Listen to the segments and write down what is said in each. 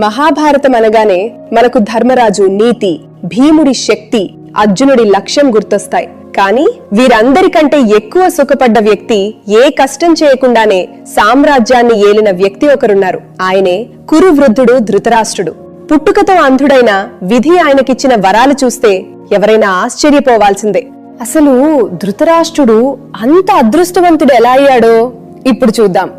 మహాభారతం అనగానే మనకు ధర్మరాజు నీతి, భీముడి శక్తి, అర్జునుడి లక్ష్యం గుర్తొస్తాయి. కానీ వీరందరికంటే ఎక్కువ సుఖపడ్డ వ్యక్తి, ఏ కష్టం చేయకుండానే సామ్రాజ్యాన్ని ఏలిన వ్యక్తి ఒకరున్నారు. ఆయనే కురు వృద్ధుడు ధృతరాష్ట్రుడు. పుట్టుకతో అంధుడైన విధి ఆయనకిచ్చిన వరాలు చూస్తే ఎవరైనా ఆశ్చర్యపోవాల్సిందే. అసలు ధృతరాష్ట్రుడు అంత అదృష్టవంతుడు ఎలా అయ్యాడో ఇప్పుడు చూద్దాం.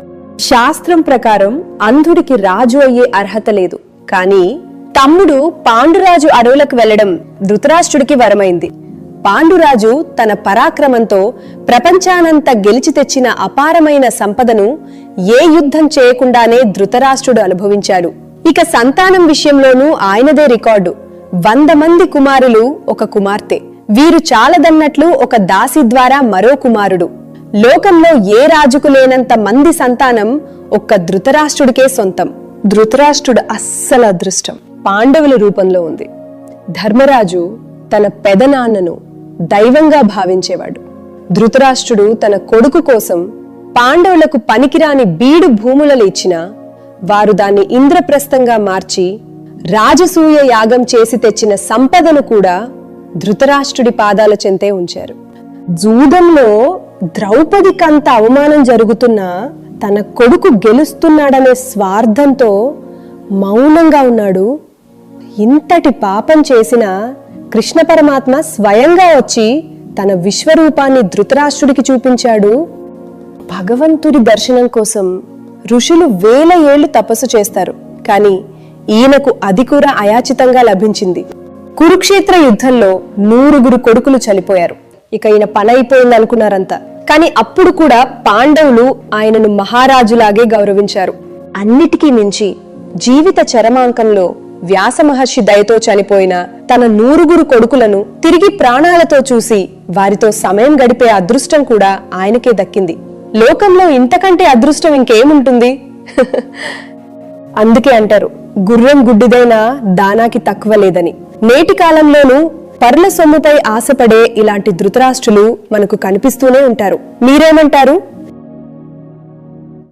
శాస్త్రం ప్రకారం అంధుడికి రాజు అయ్యే అర్హత లేదు. కానీ తమ్ముడు పాండురాజు అడవులకు వెళ్లడం ధృతరాష్ట్రుడికి వరమైంది. పాండురాజు తన పరాక్రమంతో ప్రపంచానంతా గెలిచి తెచ్చిన అపారమైన సంపదను ఏ యుద్ధం చేయకుండానే ధృతరాష్ట్రుడు అనుభవించాడు. ఇక సంతానం విషయంలోనూ ఆయనదే రికార్డు. 100 మంది కుమారులు, ఒక కుమార్తె. వీరు చాలదన్నట్లు ఒక దాసి ద్వారా మరో కుమారుడు. లోకంలో ఏ రాజుకు లేనంత మంది సంతానం ఒక్క ధృతరాష్ట్రుడికే సొంతం. ధృతరాష్ట్రుడు అస్సలు అదృష్టం పాండవుల రూపంలో ఉంది. ధర్మరాజు తన పెదనాన్నను దైవంగా భావించేవాడు. ధృతరాష్ట్రుడు తన కొడుకు కోసం పాండవులకు పనికిరాని బీడు భూములను ఇచ్చినా వారు దాన్ని ఇంద్రప్రస్థంగా మార్చి రాజసూయ యాగం చేసి తెచ్చిన సంపదను కూడా ధృతరాష్ట్రుడి పాదాల చెంతే ఉంచారు. జూదంలో ద్రౌపదికంత అవమానం జరుగుతున్నా తన కొడుకు గెలుస్తున్నాడనే స్వార్థంతో మౌనంగా ఉన్నాడు. ఇంతటి పాపం చేసిన కృష్ణ పరమాత్మ స్వయంగా వచ్చి తన విశ్వరూపాన్ని ధృతరాష్ట్రుడికి చూపించాడు. భగవంతుడి దర్శనం కోసం ఋషులు 1000 ఏళ్లు తపస్సు చేస్తారు. కానీ ఈయనకు అది కూడా అయాచితంగా లభించింది. కురుక్షేత్ర యుద్ధంలో 100 కొడుకులు చనిపోయారు. ఇక ఈయన పని అయిపోయింది అనుకున్నారంతా. కానీ అప్పుడు కూడా పాండవులు ఆయనను మహారాజులాగే గౌరవించారు. అన్నిటికీ మించి జీవిత చరమాంకంలో వ్యాస మహర్షి దయతో చనిపోయిన తన 100 కొడుకులను తిరిగి ప్రాణాలతో చూసి వారితో సమయం గడిపే అదృష్టం కూడా ఆయనకే దక్కింది. లోకంలో ఇంతకంటే అదృష్టం ఇంకేముంటుంది? అందుకే అంటారు, గుర్రం గుడ్డిదైనా దానాకి తక్కువ లేదని. నేటి కాలంలోనూ పర్ల సొమ్ముపై ఆశపడే ఇలాంటి ధృతరాష్ట్రులు మనకు కనిపిస్తూనే ఉంటారు. మీరేమంటారు?